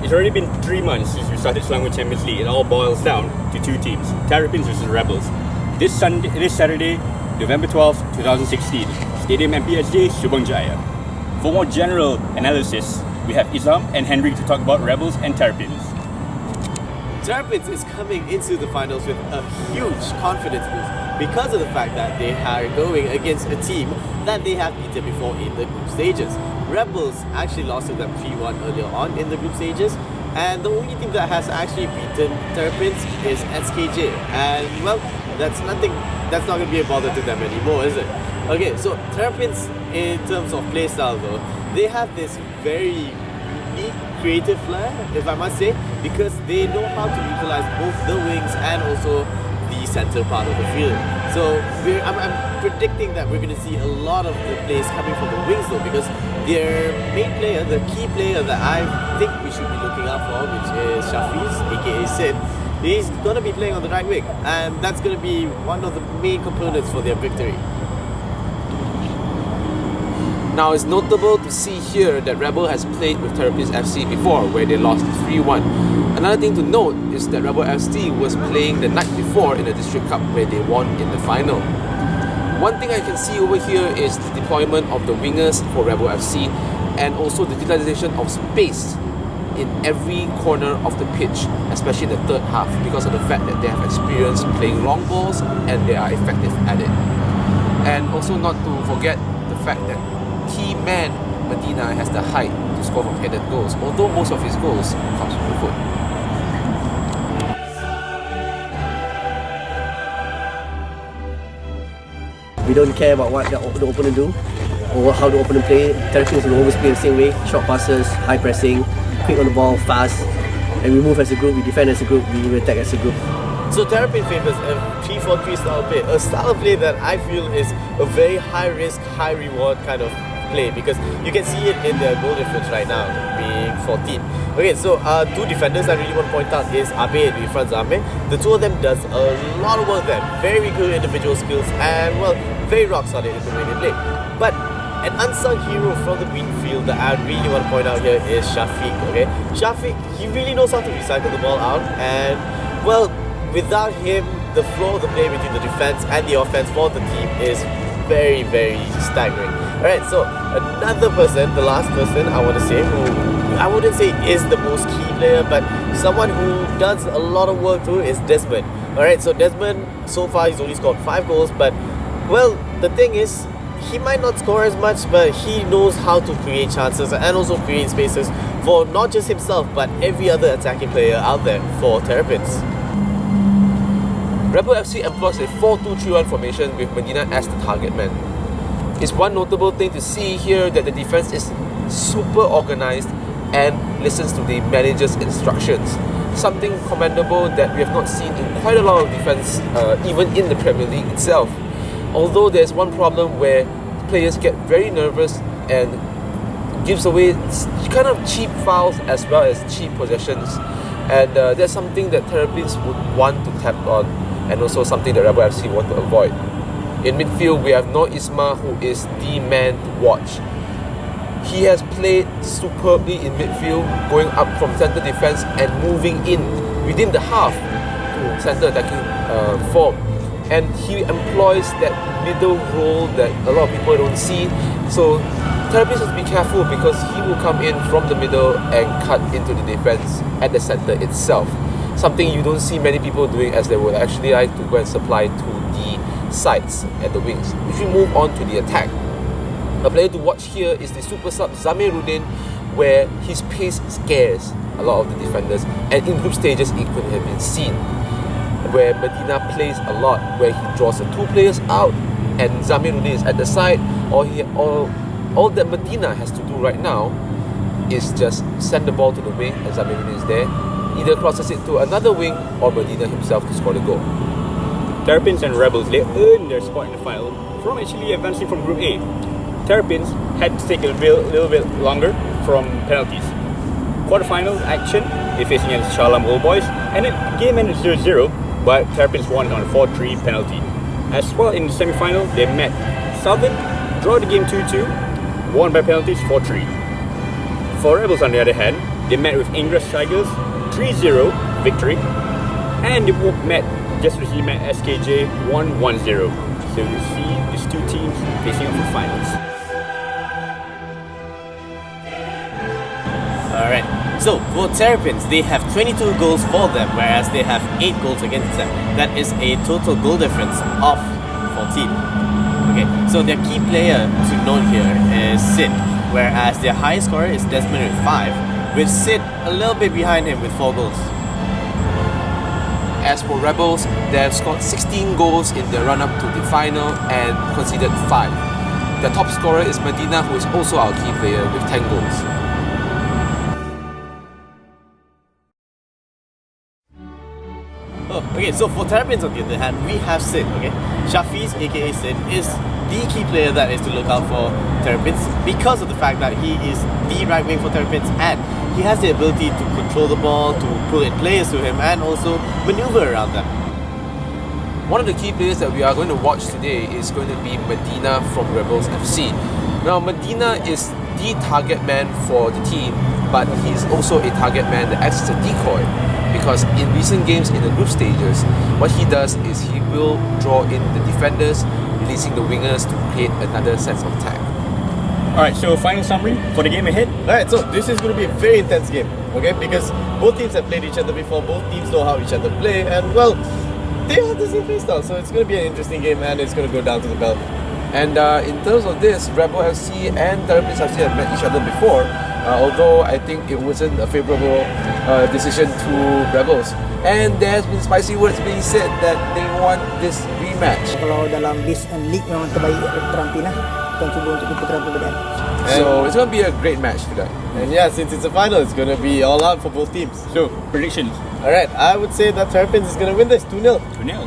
It's already been 3 months since we started Selangor Champions League. It all boils down to two teams, Terrapins versus Rebels. This Saturday, November 12th, 2016, Stadium MPSJ, Subang Jaya. For more general analysis, we have Islam and Henry to talk about Rebels and Terrapins. Terrapins is coming into the finals with a huge confidence boost because of the fact that they are going against a team that they have beaten before in the group stages. Rebels actually lost to them 3-1 earlier on in the group stages, and the only team that has actually beaten Terrapins is SKJ, and well, that's not going to be a bother to them anymore, is it? Okay, so Terrapins, in terms of playstyle though, they have this very unique creative flair, if I must say, because they know how to utilize both the wings and also the center part of the field. So I'm predicting that we're going to see a lot of the plays coming from the wings though, because their main player, the key player that I think we should be looking out for, which is Shafiz, aka Sid, he's going to be playing on the right wing, and that's going to be one of the main components for their victory. Now, it's notable to see here that Rebel has played with Terrapins FC before, where they lost 3-1. Another thing to note is that Rebel FC was playing the night before in the District Cup, where they won in the final. One thing I can see over here is the deployment of the wingers for Rebel FC, and also the utilization of space in every corner of the pitch, especially in the third half, because of the fact that they have experience playing long balls and they are effective at it. And also not to forget the fact that key man Medina has the height to score from headed goals, although most of his goals comes from the foot. We don't care about what the opponent do or how the opponent play. Terrapins will always play the same way: short passes, high pressing, quick on the ball, fast, and we move as a group, we defend as a group, we attack as a group. So Terrapin favors a 3-4-3 style play, a style of play that I feel is a very high risk, high reward kind of play, because you can see it in their goal difference right now, being 14. Okay, so two defenders I really want to point out is Abe and Ifran Zame. The two of them does a lot of work there, very good individual skills, and well, very rock solid in the way they play. But an unsung hero from the midfield that I really want to point out here is Shafiq. Okay, Shafiq, he really knows how to recycle the ball out, and well, without him, the flow of the play between the defense and the offense for the team is very, very staggering. Alright, so another person, the last person I want to say, who I wouldn't say is the most key player, but someone who does a lot of work too, is Desmond. Alright, so Desmond, so far he's only scored 5 goals, but well, the thing is, he might not score as much, but he knows how to create chances and also create spaces for not just himself, but every other attacking player out there for Terrapins. Rebel FC employs a 4-2-3-1 formation with Medina as the target man. It's one notable thing to see here that the defense is super organized and listens to the manager's instructions. Something commendable that we have not seen in quite a lot of defense, even in the Premier League itself. Although there's one problem where players get very nervous and gives away kind of cheap fouls as well as cheap possessions, and that's something that Terrapins would want to tap on, and also something that Rebel FC want to avoid. In midfield, we have Noor Isma, who is the man to watch. He has played superbly in midfield, going up from centre defence and moving in within the half to centre attacking form. And he employs that middle role that a lot of people don't see. So Terrapins has to be careful, because he will come in from the middle and cut into the defence at the centre itself. Something you don't see many people doing, as they would actually like to go and supply to the sides and the wings. If we move on to the attack, a player to watch here is the super sub Zamiruddin, where his pace scares a lot of the defenders, and in group stages it could have been seen, where Medina plays a lot, where he draws the 2 players out and Zamiruddin is at the side. All that Medina has to do right now is just send the ball to the wing and Zamiruddin is there, either crosses it to another wing or Medina himself to score the goal. Terrapins and Rebels, they earned their spot in the final from actually advancing from Group A. Terrapins had to take a little bit longer from penalties. Quarterfinal action, they facing against Shalam Old Boys, and the game ended 0-0, but Terrapins won on a 4-3 penalty. As well, in the semi-final, they met Southern, draw the game 2-2, won by penalties 4-3. For Rebels, on the other hand, they met with Ingress Tigers, 3-0 victory, and they met just recently met SKJ 1-1-0. So you see these two teams facing off for finals. Alright, so for Terrapins, they have 22 goals for them, whereas they have 8 goals against them. That is a total goal difference of 14. Okay, so their key player to note here is Sid, whereas their highest scorer is Desmond with 5, with Sid a little bit behind him with 4 goals. As for Rebels, they have scored 16 goals in their run-up to the final and conceded 5. Their top scorer is Medina, who is also our key player with 10 goals. Oh, okay, so for Terrapins on the other hand, we have Sid, okay? Shafiz, aka Sid, is the key player that is to look out for Terrapins because of the fact that he is the right wing for Terrapins and he has the ability to control the ball, to pull in players to him and also maneuver around them. One of the key players that we are going to watch today is going to be Medina from Rebels FC. Now, Medina is the target man for the team, but he's also a target man that acts as a decoy, because in recent games in the group stages, what he does is he will draw in the defenders, releasing the wingers to create another sense of attack. Alright, so final summary for the game ahead. Alright, so this is going to be a very intense game, okay? Because both teams have played each other before, both teams know how each other play, and well, they have the same playstyle, so it's going to be an interesting game and it's going to go down to the bell. And in terms of this, Rebel FC and Terrapins FC have met each other before, although I think it wasn't a favourable decision to Rebels. And there has been spicy words being said that they want this rematch. Kalau dalam list and league memang terbaik Terrapins lah. Kita cuba untuk putaran perbedaan. So it's going to be a great match tonight. And yeah, since it's a final, it's going to be all out for both teams. So, predictions. Alright, I would say that Terrapins is going to win this 2-0. 2-0.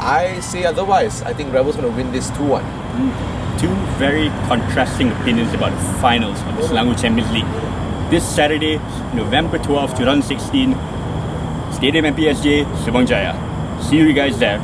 I say otherwise. I think Rebels going to win this 2-1. Two very contrasting opinions about the finals of the Selangor Champions League. This Saturday, November 12, 2016, Stadium MPSJ, Subang Jaya. See you guys there.